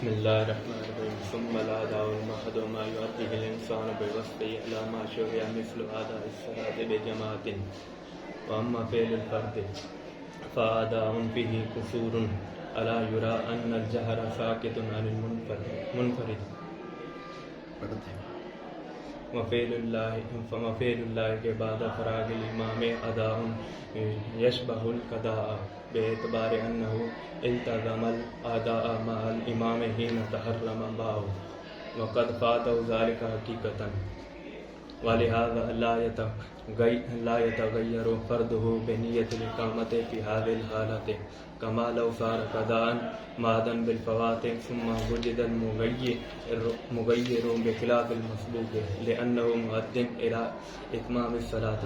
بسم الله الرحمن الرحيم ثم الأداء المحض ما يؤديه الإنسان بوصفه إلى ما شرع مثل أداء الصلاة بجماعة وأما فعل الفرد فأداء فيه قصور ألا يرى أن الجهر ساكت عن المنفرد وفعل الله کے بعد فراغ الإمام أداء يشبه القضاء باعتبار أنه التزم الأداء مع الإمام حين تحرم باءه وقد فاته ذلك حقيقة ولهذا لا يتغير فرده بنية الإقامة في هذه الحالة كما لو صار قضاء معدا بالفوات ثم وجد المغير بخلاف المسبوق لأنه مؤد إلى إتمام الصلاة.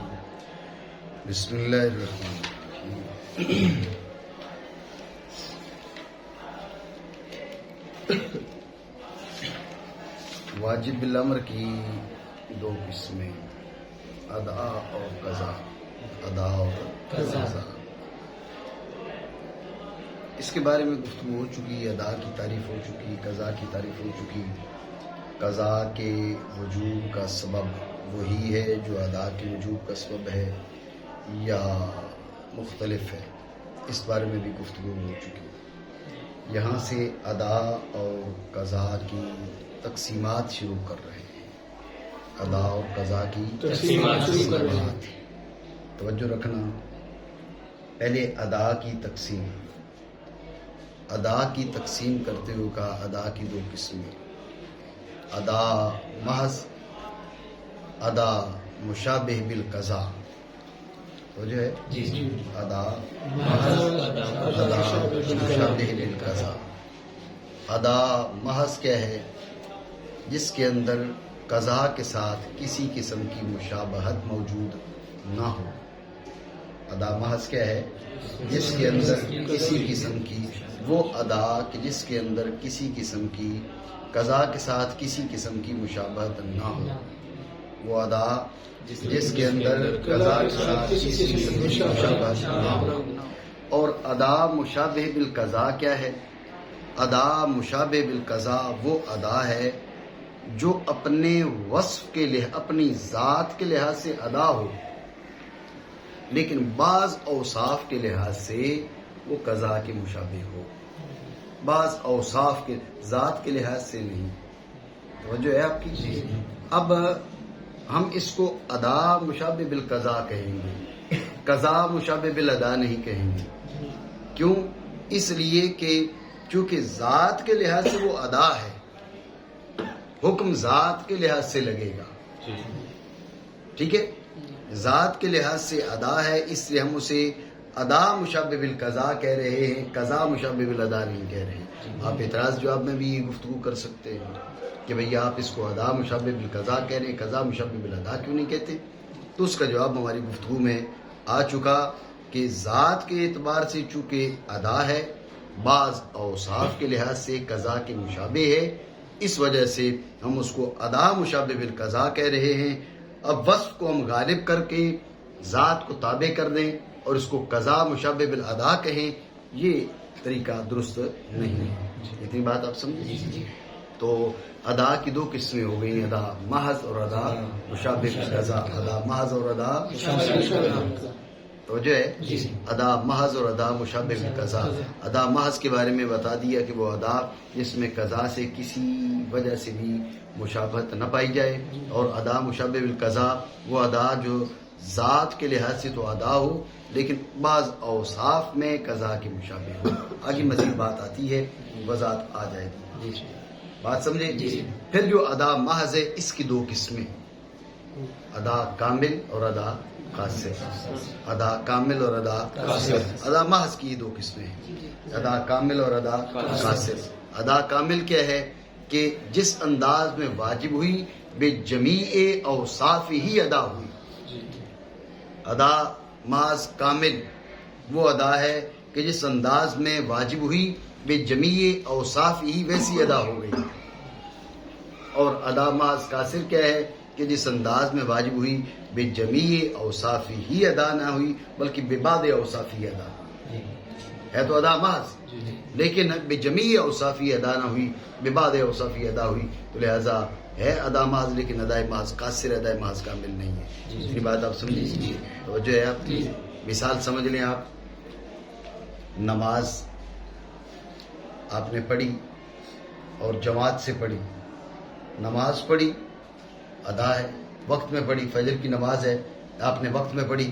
بسم اللہ الرحمن الرحیم. واجب الامر کی دو قسمیں ادا اور قضا. ادا اور قضا اس کے بارے میں گفتگو ہو چکی. ادا کی تعریف ہو چکی, قضا کی تعریف ہو چکی. قضا کے وجوب کا سبب وہی ہے جو ادا کے وجوب کا سبب ہے یا مختلف ہے, اس بارے میں بھی گفتگو ہو چکی. یہاں سے ادا اور قضا کی تقسیمات شروع کر رہے ہیں. ادا اور قضا کی تقسیمات توجہ رکھنا. پہلے ادا کی تقسیم. ادا کی تقسیم کرتے ہوئے کہا ادا کی دو قسمیں, ادا محض, ادا مشابہ بالقضا. تو جو ہے ادا محض, ادا مشابہ بالقضا. ادا محض کیا ہے؟ جس کے اندر قضا کے ساتھ کسی قسم کی مشابہت موجود نہ ہو. ادا محض کیا ہے؟ جس کے اندر کسی قسم کی, وہ ادا کہ جس کے اندر کسی قسم کی قضا کے ساتھ کسی قسم کی مشابہت نہ ہو. وہ ادا جس کے اندر قضا کے ساتھ کسی قسم کی مشابہت نہ ہو. اور ادا مشابہ بالقضا کیا ہے؟ ادا مشابہ بالقضا وہ ادا ہے جو اپنے وصف کے لحاظ, اپنی ذات کے لحاظ سے ادا ہو, لیکن بعض اوصاف کے لحاظ سے وہ قضا کے مشابہ ہو. بعض اوصاف کے, ذات کے لحاظ سے نہیں. توجہ ہے آپ کی؟ اب ہم اس کو ادا مشابہ بالقضا کہیں گے, قضا مشابہ بالادا نہیں کہیں گے. کیوں؟ اس لیے کہ چونکہ ذات کے لحاظ سے وہ ادا ہے, حکم ذات کے لحاظ سے لگے گا. ٹھیک ہے, ذات کے لحاظ سے ادا ہے, اس لیے ہم اسے ادا مشابہ بالقضا کہہ رہے ہیں, قضا مشابہ بالادا نہیں کہہ رہے ہیں. آپ اعتراض جواب میں بھی یہ گفتگو کر سکتے ہیں کہ بھئی آپ اس کو ادا مشابہ بالقضا کہہ رہے ہیں, قضا مشابہ بالادا کیوں نہیں کہتے؟ تو اس کا جواب ہماری گفتگو میں آ چکا کہ ذات کے اعتبار سے چونکہ ادا ہے, بعض اوصاف کے لحاظ سے قضا کے مشابہ ہے, اس وجہ سے ہم اس کو ادا مشابہ بالقضا کہہ رہے ہیں. اب وصف کو ہم غالب کر کے ذات کو تابع کر دیں اور اس کو قضا مشابہ بالادا کہیں, یہ طریقہ درست نہیں ہے. اتنی بات آپ سمجھیں؟ تو ادا کی دو قسمیں ہو گئی, ادا محض اور ادا مشابہ بالقضا. ادا محض اور ادا تو جو ہے ادا محض اور ادا مشابہ بالقضا. ادا محض کے بارے میں بتا دیا کہ وہ ادا جس میں قضا سے کسی وجہ سے بھی مشابہت نہ پائی جائے, اور ادا مشابہ بالقضا وہ ادا جو ذات کے لحاظ سے تو ادا ہو لیکن بعض اوصاف میں قضا کے مشابہ ہو. آگے مزید بات آتی ہے, وضاحت آ جائے گی. بات سمجھے؟ پھر جو ادا محض ہے اس کی دو قسمیں, ادا کامل اور ادا قاصر. ادا کامل اور ادا قاصر. ادا محض کی دو قسمیں ہیں, ادا کامل اور ادا قاصر. ادا کامل کیا ہے کہ جس انداز میں واجب ہوئی بے جمیع اوصاف ہی ادا ہوئی. ادا محض کامل وہ ادا ہے کہ جس انداز میں واجب ہوئی بے جمیع اوصاف ہی ویسی ادا ہو گئی. اور ادا محض قاصر کیا ہے کہ جس انداز میں واجب ہوئی بے جمیع اوصاف ہی ادا نہ ہوئی بلکہ بے بعد اوصاف ہی ادا. ہے تو ادا محض، لیکن بجمیع اوصافی ادا نہ ہوئی، ببعض اوصافی ادا ہوئی، تو لہذا ہے ادا محض لیکن ادائے محض قاصر، ادائے محض کامل نہیں ہے. یہ بات آپ سمجھیں. توجہ ہے آپ کی. مثال سمجھ لیں، آپ نماز آپ نے پڑھی اور جماعت سے پڑھی. نماز پڑھی ادا ہے، وقت میں پڑھی، فجر کی نماز ہے، آپ نے وقت میں پڑھی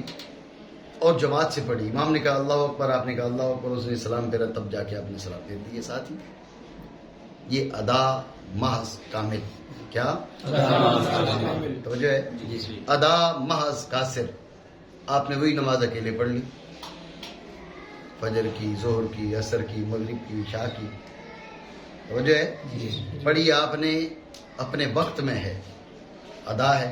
اور جماعت سے پڑھی. امام نے کہا اللہ اکبر، آپ نے کہا اللہ اکبر، اس نے سلام پھیرا، تب جا کے آپ نے سلام پھیر دیے ساتھ ہی. یہ ادا محض کامل. کیا توجہ ہے؟ ادا محض قاصر. آپ نے وہی نماز اکیلے پڑھ لی، فجر کی، ظہر کی، عصر کی، مغرب کی، عشاء کی. توجہ ہے؟ پڑھی آپ نے، اپنے وقت میں ہے، ادا ہے.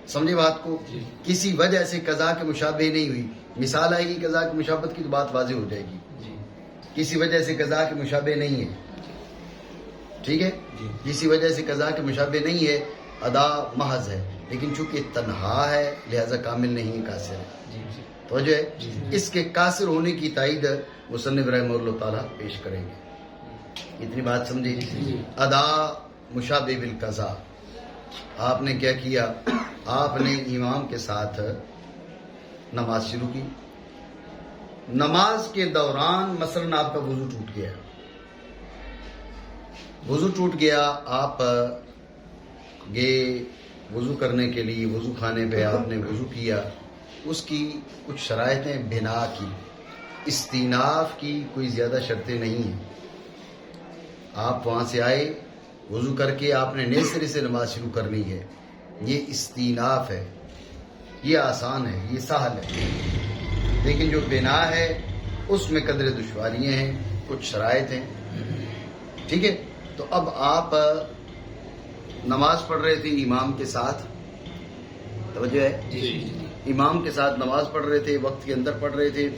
سمجھے بات کو؟ کسی وجہ سے قضا کے مشابہ نہیں ہوئی. مثال آئے گی قضا کی مشابہت کی تو بات واضح ہو جائے گی. کسی وجہ سے قضا کے مشابہ نہیں ہے، ٹھیک ہے؟ کسی وجہ سے قضا کے مشابہ نہیں ہے، ادا محض ہے، لیکن چونکہ تنہا ہے لہذا کامل نہیں، قاصر ہے. توجہ ہے؟ اس کے قاصر ہونے کی تائید مصنف رحمہ اللہ تعالیٰ پیش کریں گے. اتنی بات سمجھے؟ ادا مشابہ بالقضا. آپ نے کیا کیا؟ آپ نے امام کے ساتھ نماز شروع کی. نماز کے دوران مثلاً آپ کا وضو ٹوٹ گیا، وضو ٹوٹ گیا، آپ گئے وضو کرنے کے لیے، وضو خانے پہ آپ نے وضو کیا. اس کی کچھ شرائطیں بنا کی، استیناف کی کوئی زیادہ شرطیں نہیں ہیں. آپ وہاں سے آئے، وضو کر کے آپ نے نئے سرے سے نماز شروع کرنی ہے. یہ استیناف ہے، یہ آسان ہے، یہ سہل ہے. لیکن جو بنا ہے اس میں قدر دشواریاں ہیں، کچھ شرائط ہیں. ٹھیک ہے؟ تو اب آپ نماز پڑھ رہے تھے امام کے ساتھ. توجہ ہے؟ امام کے ساتھ نماز پڑھ رہے تھے، وقت کے اندر پڑھ رہے تھے.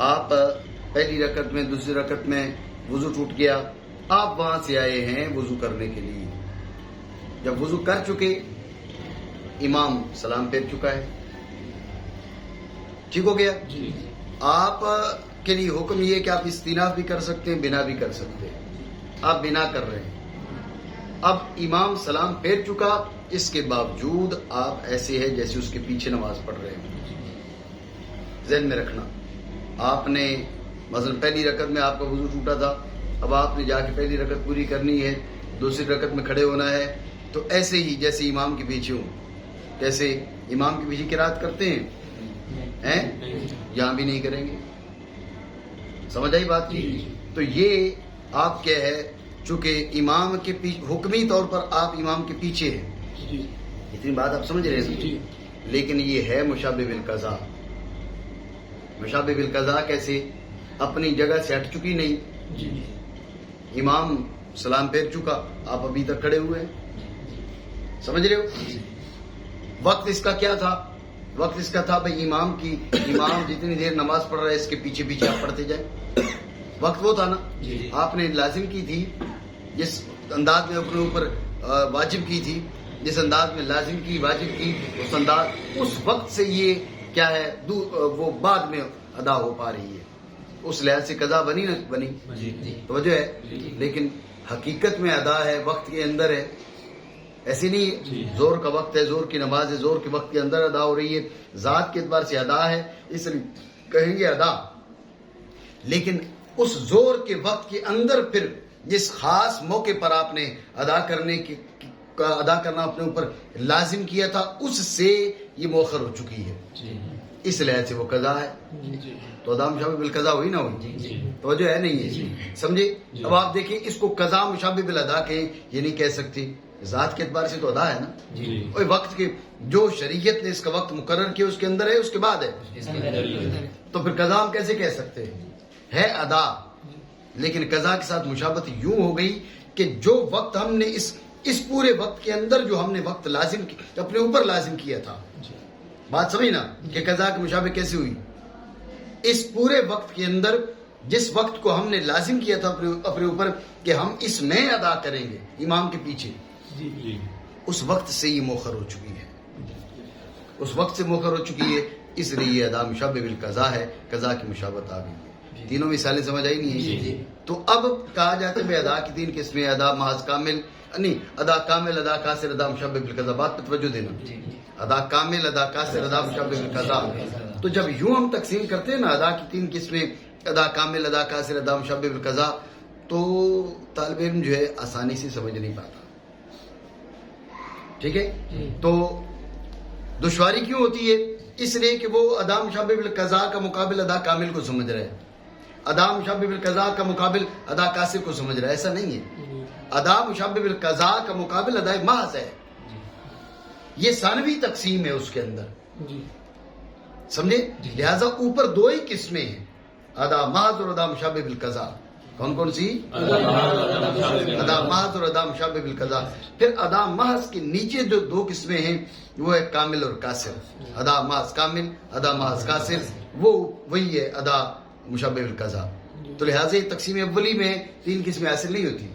آپ پہلی رکعت میں، دوسری رکعت میں وضو ٹوٹ گیا، آپ وہاں سے آئے ہیں وضو کرنے کے لیے. جب وضو کر چکے، امام سلام پھیر چکا ہے، ٹھیک ہو گیا. آپ کے لیے حکم یہ ہے کہ آپ استیناف بھی کر سکتے ہیں، بنا بھی کر سکتے ہیں. آپ بنا کر رہے ہیں. اب امام سلام پھیر چکا، اس کے باوجود آپ ایسے ہیں جیسے اس کے پیچھے نماز پڑھ رہے ہیں. ذہن میں رکھنا، آپ نے مثلا پہلی رکعت میں آپ کا وضو ٹوٹا تھا، اب آپ نے جا کے پہلی رکعت پوری کرنی ہے، دوسری رکعت میں کھڑے ہونا ہے. تو ایسے ہی جیسے امام کے پیچھے ہوں. کیسے؟ امام کے پیچھے قرات کرتے ہیں، یہاں بھی نہیں کریں گے. سمجھ آئی بات کی؟ تو یہ آپ کیا ہے، چونکہ امام کے حکمی طور پر آپ امام کے پیچھے ہیں. اتنی بات آپ سمجھ رہے ہیں؟ لیکن یہ ہے مشابہ بالقضا. مشابہ بالقضا کیسے؟ اپنی جگہ سے ہٹ چکی نہیں، امام سلام پھیر چکا، آپ ابھی تک کھڑے ہوئے ہیں. سمجھ رہے ہو؟ وقت اس کا کیا تھا؟ وقت اس کا تھا بھائی امام جتنی دیر نماز پڑھ رہا ہے اس کے پیچھے پیچھے آپ پڑھتے جائیں. وقت وہ تھا نا، آپ نے لازم کی تھی، جس انداز میں اپنے اوپر واجب کی تھی، جس انداز میں لازم کی، واجب کی، اس انداز، اس وقت سے یہ کیا ہے، وہ بعد میں ادا ہو پا رہی ہے. اس لحاظ سے قضا بنی نہ بنی؟ توجہ ہے. لیکن حقیقت میں ادا ہے، وقت کے اندر ہے. ایسی نہیں زور کا وقت ہے، زور کی نماز ہے، زور کے وقت کے اندر ادا ہو رہی ہے، ذات کے اعتبار سے ادا ہے، اس لیے کہیں گے ادا. لیکن اس زور کے وقت کے اندر پھر جس خاص موقع پر آپ نے ادا کرنا اپنے اوپر لازم کیا تھا، اس سے یہ مؤخر ہو چکی ہے، اس لحاظ سے وہ قضا ہے. تو ادا مشابہ بالقضا ہوئی نہ ہوئی؟ توجہ ہے نہیں ہے؟ سمجھے؟ اب آپ دیکھیں، اس کو قضا مشابہ بالادا کہیں، یہ نہیں کہہ سکتے. ذات کے اعتبار سے تو ادا ہے نا. اور وقت کے جو شریعت نے اس کا وقت مقرر کیا اس کے اندر ہے، اس کے بعد ہے، تو پھر قضا ہم کیسے کہہ سکتے ہیں؟ ہے ادا، لیکن قضا کے ساتھ مشابہت یوں ہو گئی کہ جو وقت ہم نے اس پورے وقت کے اندر جو ہم نے وقت لازم اپنے اوپر لازم کیا تھا، بات سمجھ نا کہ قضا کی مشابہت کیسے ہوئی؟ اس پورے وقت کے اندر جس وقت کو ہم نے لازم کیا تھا اپنے اوپر کہ ہم اس میں ادا کریں گے امام کے پیچھے، اس وقت سے یہ مؤخر ہو چکی ہے، اس وقت سے مؤخر ہو چکی ہے، اس لیے یہ ادا مشابہ بالقضا ہے، قضا کی مشابہت آ گئی ہے. تینوں مثالیں سمجھ آئی نہیں ہیں؟ تو اب کہا جاتا ہے بھائی ادا کی 3 قسمیں، ادا محض کامل، نہیں ادا کامل، ادا قاصر، ادا مشبہ بالقضا. بات پہ توجہ دینا. ادا کامل، ادا قاصر، ادا مشبہ بالقضا. تو جب یوں ہم تقسیم کرتے ہیں نا ادا کی 3 قسمیں، ادا کامل، ادا قاصر، ادا مشبہ بالقضا، تو طالب علم جو ہے آسانی سے سمجھ نہیں پاتا. ٹھیک ہے؟ تو دشواری کیوں ہوتی ہے؟ اس لیے کہ وہ ادا مشبہ بالقضا کا مقابل ادا کامل کو سمجھ رہے ہیں، ادا مشبہ بالقضا کا مقابل ادا قاصر کو سمجھ رہا ہے. ایسا نہیں ہے. ادا مشبہ بالقضا کا مقابل ادا محض ہے. یہ ثانوی تقسیم ہے اس کے اندر، سمجھے؟ لہذا اوپر 2 ہی قسمیں ہیں، ادا محض اور ادا مشبہ بالقضا. کون کون سی؟ ادا محض اور ادا مشبہ بالقضا. پھر ادا محض کے نیچے جو 2 قسمیں ہیں وہ ہے کامل اور قاصر. ادا محض کامل، ادا محض قاصر، وہ وہی ہے ادا مشبہ بالقضا. تو لہٰذا تقسیم اولی میں 3 قسمیں حاصل نہیں ہوتی.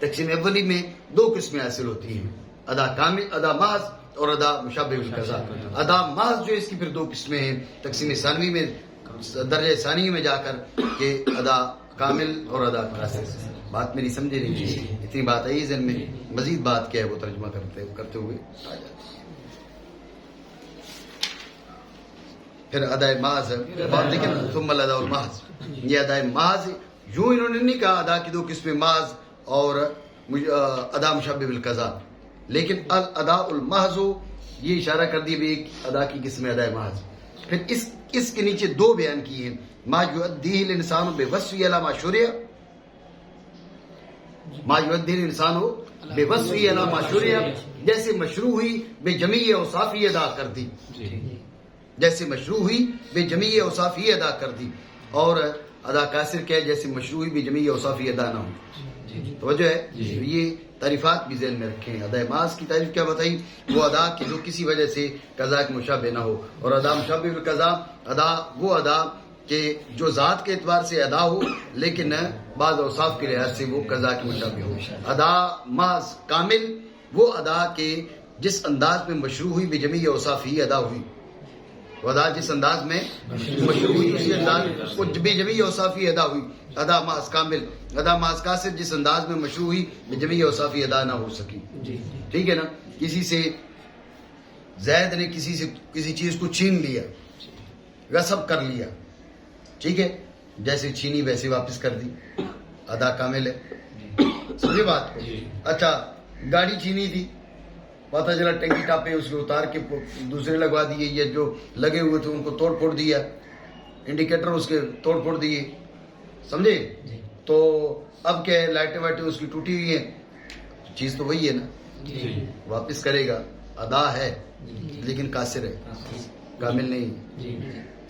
تقسیم اولی میں 2 قسمیں حاصل ہوتی ہیں، ادا کامل، ادا محض اور ادا مشبہ بالقضا. ادا محض جو اس کی پھر 2 قسمیں ہیں تقسیم ثانوی میں، درجہ ثانوی میں جا کر، کہ ادا کامل اور ادا قاصر. بات میری سمجھے نہیں؟ اتنی بات آئی ذہن میں. مزید بات کیا ہے وہ ترجمہ کرتے ہوئے آ جاتی ہے. پھر ادائے محض بات دیکھیں نا، ثم الادا المحض. یہ ادائے محض یوں انہوں نے نہیں کہا ادا کی 2 قسمیں محض اور ادا مشبہ بالقضا، لیکن الادا المحض یہ اشارہ کر دی بھی ایک ادا کی قسم ادائے محض. پھر اس کے نیچے 2 بیان کیے ہیں، ما یؤدیہ الانسان بوصفہ الی ما شرع، ما یؤدیہ الانسان بوصفہ الی ما شرع، جیسے مشروع ہوئی بے جمیع اوصاف ہی ادا کر دی، جیسے مشروع ہوئی بے جمیع اوصاف ہی ادا کر دی. اور ادا قاصر کیا ہے؟ جیسے مشروع ہوئی بے جمیع اوصاف ہی ادا نہ ہو. توجہ ہے؟ یہ تعریفات بھی ذہن میں رکھیں. ادا محض کی تعریف کیا بتائی؟ وہ ادا کہ جو کسی وجہ سے قضا کے مشابہ نہ ہو. اور ادا مشابہ بالقضا، ادا وہ ادا کہ جو ذات کے اعتبار سے ادا ہو لیکن بعض اوصاف کے لحاظ سے وہ قضا کے مشابہ ہو. ادا محض کامل وہ ادا کہ جس انداز میں مشروع ہوئی بے جمیع اوصاف ہی ادا ہوئی. وہ ادا جس انداز میں مشروع ہوئی اسی انداز وہ بے جمیع اوصاف ہی ادا ہوئی. ادا محض کامل. ادا محض قاصر جس انداز میں مشروع ہوئی بے جمیع اوصاف ہی ادا نہ ہو سکی. ٹھیک ہے نا؟ کسی سے زید نے کسی چیز کو چھین لیا، غصب کر لیا، ٹھیک ہے، جیسے چھینی ویسے واپس کر دی، ادا کامل ہے. سمجھے بات کو؟ اچھا، گاڑی چھینی تھی، پتہ چلا ٹینکی ٹاپے اس کو اتار کے دوسرے لگوا دیے، یا جو لگے ہوئے تھے ان کو توڑ پھوڑ دیا، انڈیکیٹر اس کے توڑ پھوڑ دیے، سمجھے؟ تو اب کیا ہے، لائٹیں وائٹیں اس کی ٹوٹی ہوئی ہیں، چیز تو وہی ہے نا، واپس کرے گا. ادا ہے لیکن قاصر ہے، کامل نہیں.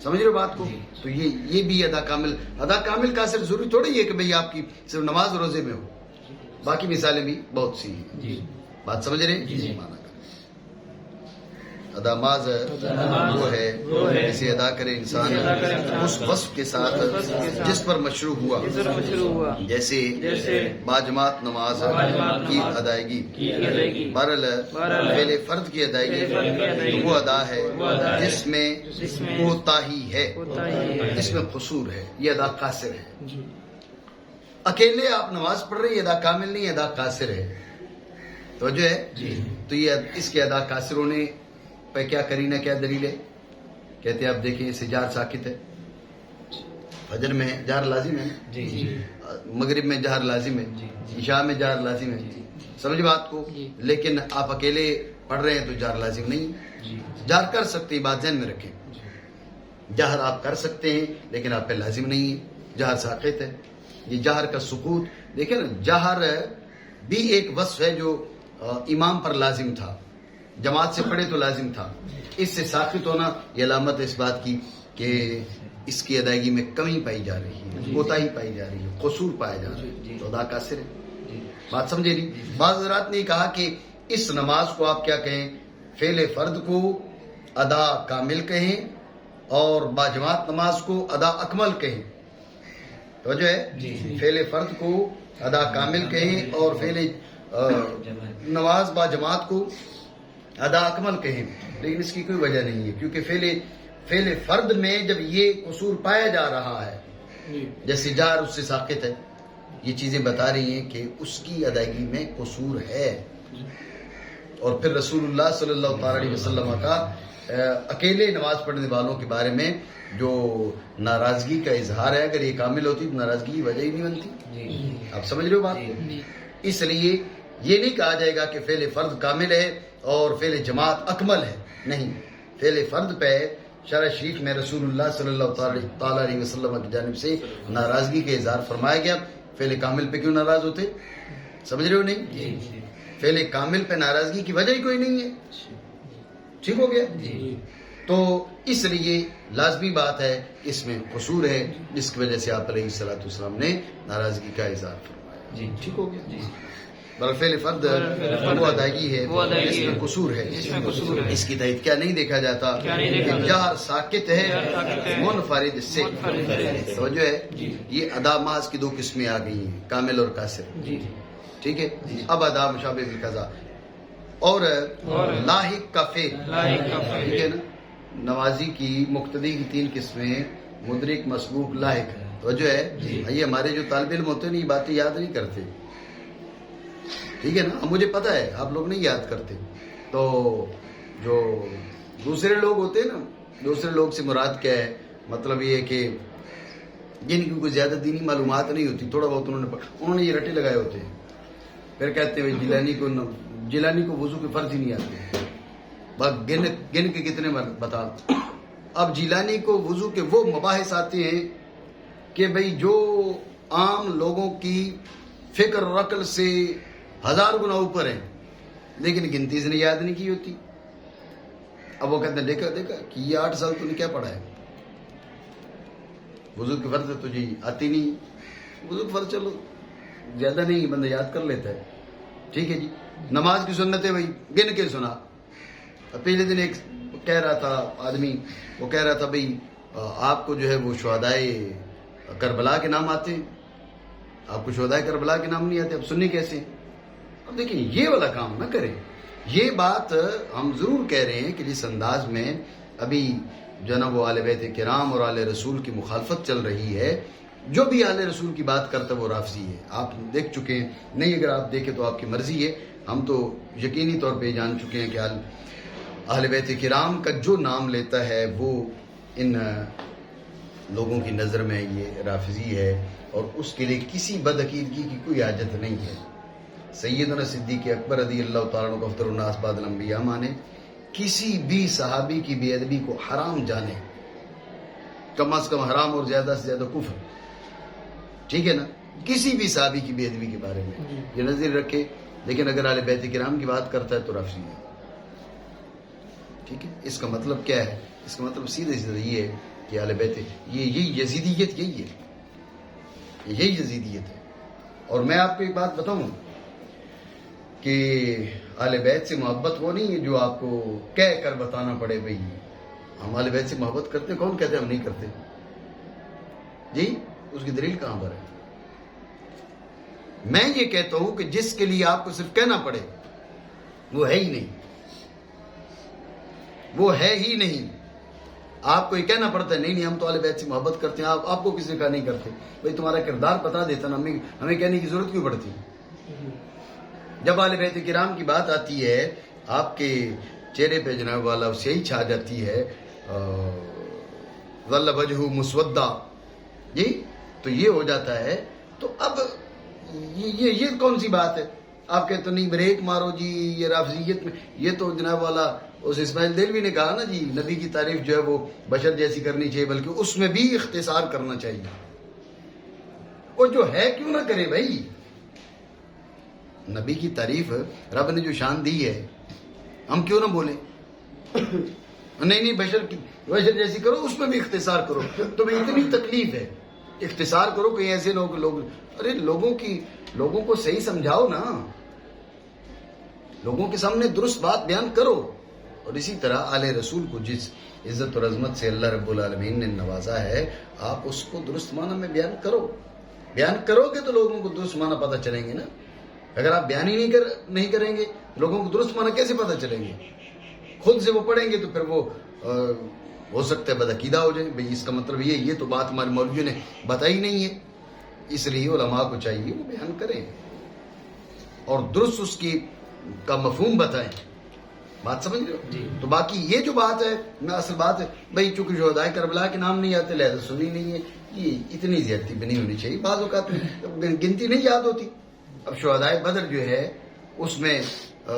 سمجھ رہے ہو بات کو؟ تو یہ بھی ادا کامل. ادا کامل قاصر ضروری تھوڑی ہے کہ بھئی آپ کی صرف نماز روزے میں ہو، باقی مثالیں بھی بہت سی ہیں. بات سمجھ رہے ہیں؟ ادا محض وہ ہے جسے ادا کرے انسان اس وصف کے ساتھ جس پر مشروع ہوا، جیسے باجماعت نماز کی ادائیگی، بہرحال فعل فرد کی ادائیگی وہ ادا ہے جس میں کوتاہی ہے، جس میں قصور ہے، یہ ادا قاصر ہے. اکیلے آپ نماز پڑھ رہے ہیں، یہ ادا کامل نہیں، ادا قاصر ہے. تو جو ہے تو یہ اس کے ادا قاصروں نے پہ کیا کرینہ کیا دلیل ہے؟ کہتے ہیں آپ دیکھیں اسے جار ساکت ہے، فجر میں جار لازم ہے، مغرب میں جار لازم ہے، عشاء میں جار لازم ہے. سمجھ بات کو؟ لیکن آپ اکیلے پڑھ رہے ہیں تو جار لازم نہیں. جار کر سکتے ہیں، بات ذہن میں رکھیں، جہر آپ کر سکتے ہیں لیکن آپ پہ لازم نہیں ہے، جہر ساکت ہے. یہ جہر کا سکوت دیکھیں نا، جہر بھی ایک وصف ہے جو امام پر لازم تھا، جماعت سے پڑھے تو لازم تھا. اس سے ساکت ہونا یہ علامت ہے اس بات کی کہ اس کی ادائیگی میں کمی پائی جا رہی ہے، کوتاہی پائی جا رہی ہے، قصور پایا جا رہا ہے، تو ادا قاصر ہے. بات سمجھے نہیں؟ بعض حضرات نے کہا کہ اس نماز کو آپ کیا کہیں، فعل فرد کو ادا کامل کہیں اور باجماعت نماز کو ادا اکمل کہیں. تو جو ہے فعل فرد کو ادا کامل کہیں اور فعل نماز با جماعت کو ادا اکمل کہیں، لیکن اس کی کوئی وجہ نہیں ہے، کیونکہ فعل فرد میں جب یہ قصور پایا جا رہا ہے، جیسے جار اس سے ساقط ہے، یہ چیزیں بتا رہی ہیں کہ اس کی ادائیگی میں قصور ہے. اور پھر رسول اللہ صلی اللہ تعالی علیہ وسلم کا اکیلے نماز پڑھنے والوں کے بارے میں جو ناراضگی کا اظہار ہے، اگر یہ کامل ہوتی تو ناراضگی کی وجہ ہی نہیں بنتی. آپ سمجھ رہے ہو بات کو؟ اس لیے یہ نہیں کہا جائے گا کہ فعل فرد کامل ہے اور فعل جماعت اکمل ہے. نہیں، فعل فرد پہ شرع شریف میں رسول اللہ صلی اللہ تعالی علیہ وسلم کی جانب سے ناراضگی کا اظہار فرمایا گیا. فعل کامل پہ کیوں ناراض ہوتے؟ سمجھ رہے ہو نہیں؟ فعل کامل پہ ناراضگی کی وجہ ہی کوئی نہیں ہے. ٹھیک ہو گیا؟ تو اس لیے لازمی بات ہے اس میں قصور ہے، جس کی وجہ سے آپ علیہ الصلوۃ والسلام نے ناراضگی کا اظہار فرمایا. ٹھیک ہو گیا؟ بل فعل فرد وہ ادائیگی ہے، اس میں قصور ہے. اس کی تائید کیا نہیں دیکھا جاتا کہ جار ساکت ہے منفرد سے. توجہ ہے، یہ ادا محض کی دو قسمیں آ گئی ہیں، کامل اور قاصر. ٹھیک ہے. اب ادا مشابہ بالقضا اور لاحق کا فعل. ٹھیک ہے نا. نوازی کی مقتدی کی تین قسمیں، مدرک، مسبوق، لاحق. توجہ ہے، یہ ہمارے جو طالب علم ہوتے ہیں یہ باتیں یاد نہیں کرتے. ٹھیک ہے نا. مجھے پتا ہے آپ لوگ نہیں یاد کرتے. تو جو دوسرے لوگ ہوتے ہیں نا، دوسرے لوگ سے مراد کیا ہے؟ مطلب یہ ہے کہ جن کی کوئی زیادہ دینی معلومات نہیں ہوتی، تھوڑا بہت انہوں نے یہ رٹے لگائے ہوتے ہیں. پھر کہتے ہیں جیلانی کو وضو کے فرض ہی نہیں آتے. بس گن کے کتنے بتا. اب جیلانی کو وضو کے وہ مباحث آتے ہیں کہ بھئی جو عام لوگوں کی فکر اور عقل سے 1000 گنا اوپر ہیں، لیکن گنتی اس نے یاد نہیں کی ہوتی. اب وہ کہتے ہیں دیکھا کہ یہ 8 سال تو نے کیا پڑھا ہے؟ وضو کے فرض تو جی آتی نہیں. وضو کے فرض چلو زیادہ نہیں، بندہ یاد کر لیتا ہے. ٹھیک ہے جی. نماز کی سنت ہے بھائی گن کے سنا. پہلے دن ایک کہہ رہا تھا آدمی، وہ کہہ رہا تھا بھئی آپ کو جو ہے وہ شہدائے کربلا کے نام آتے ہیں، آپ کو شہدائے کربلا کے نام نہیں آتے، اب سننی کیسے؟ اب دیکھیں یہ والا کام نہ کریں. یہ بات ہم ضرور کہہ رہے ہیں کہ جس انداز میں ابھی جناب آل بیت کرام اور آل رسول کی مخالفت چل رہی ہے، جو بھی آل رسول کی بات کرتا ہے وہ رافضی ہے. آپ دیکھ چکے ہیں، نہیں اگر آپ دیکھیں تو آپ کی مرضی ہے. ہم تو یقینی طور پہ جان چکے ہیں کہ اہل بیت کرام کا جو نام لیتا ہے وہ ان لوگوں کی نظر میں یہ رافضی ہے، اور اس کے لیے کسی بدعقیدگی کی کوئی حاجت نہیں ہے. سیدنا صدیق اکبر رضی اللہ تعالیٰ عنہ کو افضل الناس بعد الانبیاء مانے، کسی بھی صحابی کی بے ادبی کو حرام جانے، کم از کم حرام اور زیادہ سے زیادہ کفر. ٹھیک ہے نا. کسی بھی صحابی کی بے ادبی کے بارے میں یہ نظر رکھے، لیکن اگر اہل بیت کرام کی بات کرتا ہے تو رافضی ہے. ٹھیک ہے. اس کا مطلب کیا ہے؟ اس کا مطلب سیدھے سیدھے یہ ہے کہ اہل بیت یہی یزیدیت یہی ہے، یہی یزیدیت ہے. اور میں آپ کو ایک بات بتاؤں کہ اہل بیت سے محبت وہ نہیں ہے جو آپ کو کہہ کر بتانا پڑے بھئی ہم اہل بیت سے محبت کرتے ہیں. کون کہتے ہیں ہم نہیں کرتے؟ جی اس کی دلیل کہاں پر ہے؟ میں یہ کہتا ہوں کہ جس کے لیے آپ کو صرف کہنا پڑے وہ ہے ہی نہیں، وہ ہے ہی نہیں. آپ کو یہ کہنا پڑتا ہے نہیں ہم تو اہل بیت سے محبت کرتے ہیں. آپ کو کس نے کہا نہیں کرتے؟ بھئی تمہارا کردار بتا دیتا نا، ہمیں کہنے کی ضرورت کیوں پڑتی؟ جب اہل بیت کرام کی بات آتی ہے آپ کے چہرے پہ جناب والا سیاہی چھا جاتی ہے، ظل وجہہ مسودہ، جی تو یہ ہو جاتا ہے. تو اب یہ کون سی بات ہے؟ آپ کہتے نہیں بریک مارو جی یہ رافضیت میں. یہ تو جناب والا اس اسماعیل دہلوی نے کہا نا جی نبی کی تعریف جو ہے وہ بشر جیسی کرنی چاہیے، بلکہ اس میں بھی اختصار کرنا چاہیے. اور جو ہے کیوں نہ کرے بھائی؟ نبی کی تعریف رب نے جو شان دی ہے ہم کیوں نہ بولیں؟ نہیں بشر جیسی کرو، اس میں بھی اختصار کرو. تو میں اتنی تکلیف ہے، اختصار کرو. کہیں ایسے لوگ ارے لوگوں کو صحیح سمجھاؤ نا، لوگوں کے سامنے درست بات بیان کرو. اور اسی طرح آل رسول کو جس عزت اور عظمت سے اللہ رب العالمین نے نوازا ہے، آپ اس کو درست معنی میں بیان کرو. بیان کرو گے تو لوگوں کو درست معنی پتہ چلیں گے نا. اگر آپ بیان ہی نہیں کریں گے لوگوں کو درست معنی کیسے پتہ چلیں گے؟ خود سے وہ پڑھیں گے تو پھر وہ ہو سکتا ہے بدعقیدہ ہو جائے، بھئی اس کا مطلب یہ تو بات ہمارے مولویوں نے بتائی نہیں ہے، اس لیے علماء کو چاہیے وہ بیان کریں اور درست اس کی کا مفہوم بتائیں. بات سمجھ رہے ہو؟ تو باقی یہ جو بات ہے میں اصل بات ہے بھئی چونکہ شہدائے کربلا کے نام نہیں آتے لہذا سنی نہیں ہے، یہ اتنی زیادتی بھی نہیں ہونی چاہیے. بعض اوقات گنتی نہیں یاد ہوتی. اب شہدائے بدر جو ہے اس میں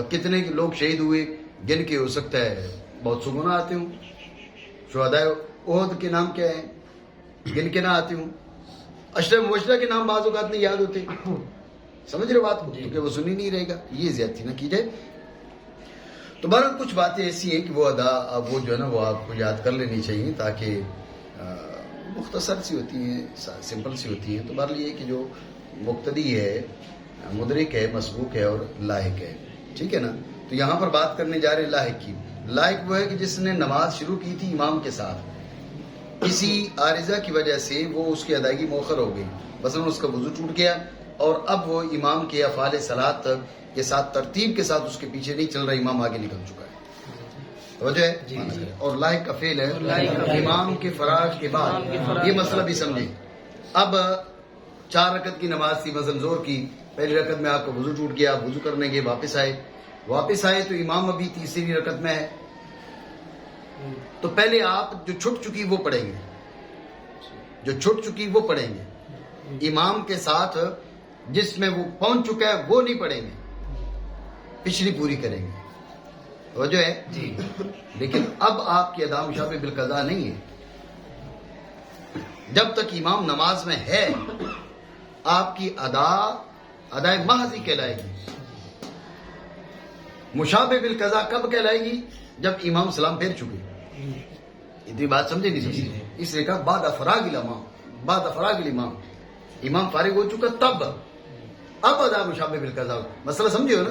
کتنے لوگ شہید ہوئے گن کے ہو سکتا ہے بہت سگنا آتے ہوں. شہدائے احد کے نام کیا ہے گن کے نہ آتے ہوں. اشرف مبشرہ کے نام بعض اوقات نہیں یاد ہوتے. سمجھ رہے بات کو؟ کیونکہ وہ سنی نہیں رہے گا. یہ زیادتی نہ کی جائے. تو بہرحال کچھ باتیں ایسی ہیں کہ وہ ادا وہ جو ہے نا وہ آپ کو یاد کر لینی چاہیے تاکہ مختصر سی ہوتی ہیں، سمپل سی ہوتی ہیں. تو بہرحال یہ کہ جو مقتدی ہے، مدرک ہے، مسبوق ہے اور لاحق ہے. ٹھیک ہے نا؟ تو یہاں پر بات کرنے جا رہے ہیں لاحق کی. لاحق وہ ہے کہ جس نے نماز شروع کی تھی امام کے ساتھ، کسی عارضہ کی وجہ سے وہ اس کی ادائیگی مؤخر ہو گئی. مثلا اس کا وضو ٹوٹ گیا اور اب وہ امام کے افعال صلاۃ کے ساتھ ترتیب کے ساتھ اس کے پیچھے نہیں چل رہا، امام آگے نکل چکا ہے. توجہ ہے؟ اور لاحق کا فعل ہے امام کے فراغ کے بعد. یہ مسئلہ بھی سمجھیں. اب 4 رکعت کی نماز تھی مثلا زور کی، پہلی رکعت میں آپ کا وضو ٹوٹ گیا، وضو کرنے گئے، واپس آئے تو امام ابھی تیسری رکعت میں ہے. تو پہلے آپ جو چھٹ چکی وہ پڑھیں گے، امام کے ساتھ جس میں وہ پہنچ چکا ہے وہ نہیں پڑھیں گے، پچھلی پوری کریں گے. توجہ ہے؟ لیکن اب آپ کی ادا مشابہ بالقضاء نہیں ہے. جب تک امام نماز میں ہے آپ کی ادائے محض ہی کہلائے گی. مشابہ بالقضاء کب کہلائے گی؟ جب امام سلام پھیر چکے. اتنی بات سمجھے نہیں سمجھے؟ اس لیے کہا بعد افراغ الامام، امام فارغ ہو چکا تب اب ادا مشابہ بالقضاء. مسئلہ سمجھے ہو نا؟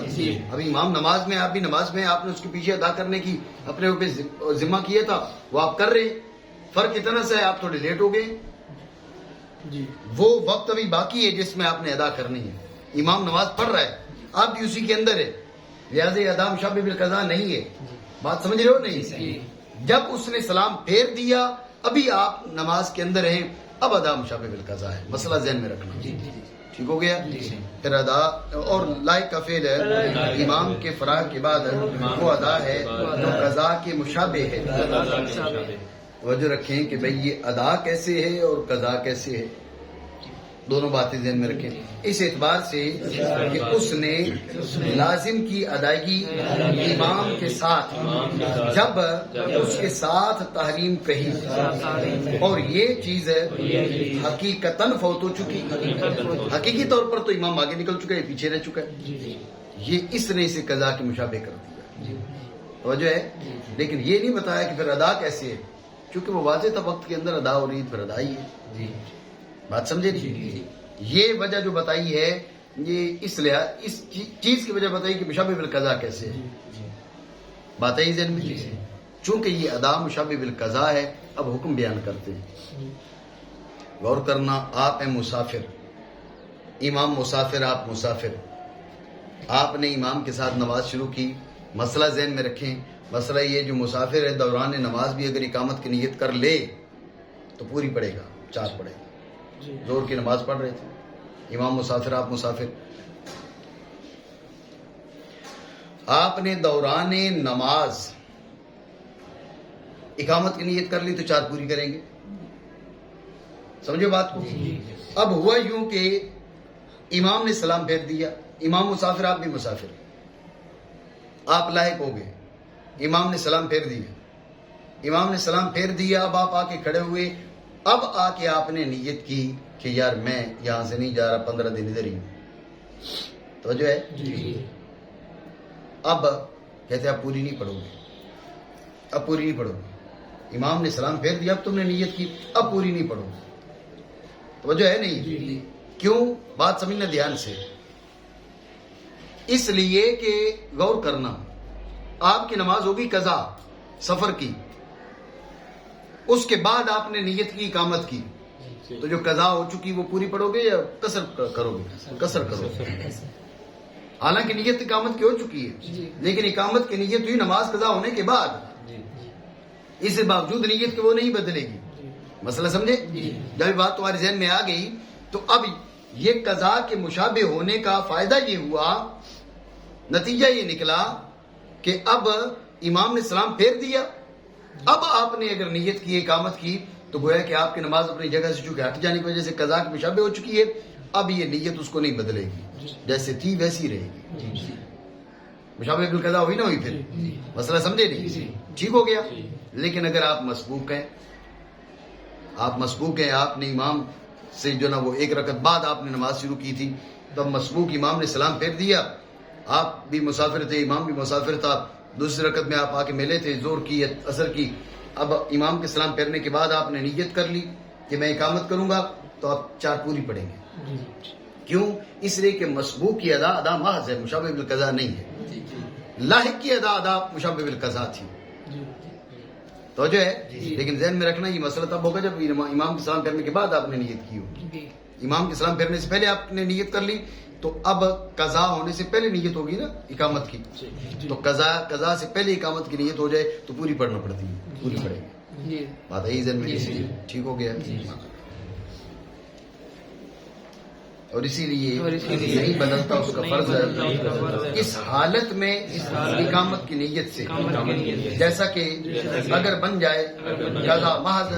ابھی امام نماز میں، آپ بھی نماز میں، آپ نے اس کے پیچھے ادا کرنے کی اپنے اوپر ذمہ کیا تھا، وہ آپ کر رہے. فرق اتنا سا ہے آپ تھوڑے لیٹ ہو گئے. وہ وقت ابھی باقی ہے جس میں آپ نے ادا کرنی ہے. امام نماز پڑھ رہا ہے، آپ بھی اسی کے اندر ہے، لہٰذا ادا مشابہ بالقضاء نہیں ہے. بات سمجھ رہے ہو نہیں؟ جب اس نے سلام پھیر دیا ابھی آپ نماز کے اندر ہیں، اب ادا مشابہ بالقضاء ہے. مسئلہ ذہن میں رکھنا. ٹھیک ہو گیا؟ پھر ادا اور لائق کا فعل ہے امام کے فراغ کے بعد وہ ادا ہے جو قضا کے مشابہ ہے. توجہ رکھیں کہ بھئی یہ ادا کیسے ہے اور قضا کیسے ہے، دونوں باتیں ذہن میں رکھیں. اس اعتبار سے کہ اس نے لازم کی ادائیگی امام کے ساتھ جب اس کے ساتھ تحریم کہی اور یہ چیز حقیقتاً فوت ہو چکی، حقیقی طور پر تو امام آگے نکل چکا ہے، پیچھے رہ چکا ہے، یہ اس نے اسے قضا کے مشابہ کر دیا. توجہ ہے؟ لیکن یہ نہیں بتایا کہ پھر ادا کیسے ہے، چونکہ وہ واضح تھا وقت کے اندر ادا ہو رہی پھر ادا ہی ہے. بات سمجھے نہیں؟ یہ وجہ جو بتائی ہے یہ اس چیز کی وجہ بتائی کہ مشابہ بالقضاء کیسے ہے. بات ہے ذہن میں؟ چونکہ یہ ادا مشابہ بالقضاء ہے اب حکم بیان کرتے ہیں. غور کرنا، آپ ہیں مسافر، امام مسافر، آپ مسافر، آپ نے امام کے ساتھ نماز شروع کی. مسئلہ ذہن میں رکھیں. مسئلہ یہ جو مسافر ہے دوران نماز بھی اگر اقامت کی نیت کر لے تو پوری پڑے گا، 4 پڑے گا. زور کی نماز پڑھ رہے تھے، امام مسافر، آپ مسافر، آپ نے دوران نماز اقامت کی نیت کر لی تو 4 پوری کریں گے. سمجھو بات کو؟ اب ہوا یوں کہ امام نے سلام پھیر دیا، امام مسافر، آپ بھی مسافر، آپ لاحق ہو گئے، امام نے سلام پھیر دیا، اب آپ آ کے کھڑے ہوئے. اب آ کے آپ نے نیت کی کہ یار میں یہاں سے نہیں جا رہا، 15 دن ادھر ہی ہوں. توجہ ہے؟ اب کہتے ہیں اب پوری نہیں پڑھو گے، امام نے سلام پھیر دیا، اب تم نے نیت کی، اب پوری نہیں پڑھو گے. توجہ ہے نہیں؟ کیوں؟ بات سمجھنا دھیان سے. اس لیے کہ غور کرنا، آپ کی نماز ہوگی قضا سفر کی، اس کے بعد آپ نے نیت کی اقامت کی، تو جو قضا ہو چکی وہ پوری پڑھو گے یا قصر کرو گے؟ قصر کرو گے. حالانکہ نیت اقامت کی ہو چکی ہے، لیکن اقامت کی نیت ہوئی نماز قضا ہونے کے بعد، اس باوجود نیت کہ وہ نہیں بدلے گی. مسئلہ سمجھے؟ جب یہ بات تمہارے ذہن میں آ گئی تو اب یہ قضا کے مشابہ ہونے کا فائدہ یہ ہوا، نتیجہ یہ نکلا کہ اب امام نے سلام پھیر دیا. اب آپ نے اگر نیت کی، اقامت کی، تو گویا کہ آپ کی نماز اپنی جگہ سے چونکہ ہٹ جانے کی وجہ سے قضا کے مشابہ ہو چکی ہے. اب یہ نیت اس کو نہیں بدلے گی، جیسے تھی ویسی رہے گی. مشابہ بالقضا ہوئی نہ ہوئی پھر؟ مسئلہ سمجھے نہیں؟ ٹھیک ہو گیا. لیکن اگر آپ مسبوق ہیں، آپ نے امام سے جو نا وہ ایک رکعت بعد آپ نے نماز شروع کی تھی، تب مسبوق امام نے سلام پھیر دیا، آپ بھی مسافر تھے، امام بھی مسافر تھا، دوسری رکعت میں آپ آ کے ملے تھے ظہر کی یا عصر کی. اب امام کے سلام پھیرنے کے بعد آپ نے نیت کر لی کہ میں اقامت کروں گا، تو آپ 4 پوری پڑھیں گے. کیوں؟ اس لیے کہ مسبوق کی ادا محض ہے، مشابہ بالقضا نہیں ہے. لاحق کی ادا مشابہ بالقضا تھی. تو جو ہے لیکن ذہن میں رکھنا یہ مسئلہ تب ہوگا جب امام کے سلام پھیرنے کے بعد آپ نے نیت کی ہو. امام کے سلام پھیرنے سے پہلے آپ نے نیت کر لی تو اب قضا ہونے سے پہلے نیت ہوگی نا اقامت کی. تو قضا سے پہلے اقامت کی نیت ہو جائے تو پوری پڑھنا پڑتی ہے، پوری پڑھے گی. بات ہے ذہن میں؟ ٹھیک ہو گیا. اور اسی لیے نہیں بدلتا اس کا فرض ہے اس حالت میں اقامت کی نیت سے، جیسا کہ اگر بن جائے قضا محض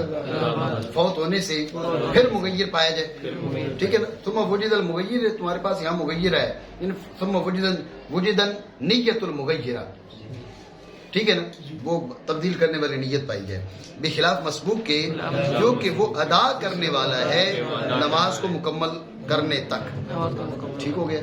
فوت ہونے سے پھر مغیر پایا جائے. ٹھیک ہے نا؟ ثم وجد المغیر، تمہارے پاس یہاں مغیر ہے، ثم وجد نیت المغیرہ. ٹھیک ہے نا؟ وہ تبدیل کرنے والی نیت پائی جائے، بخلاف مسبوق کے جو کہ وہ ادا کرنے والا ہے نماز کو مکمل کرنے تک. ٹھیک ہو گیا.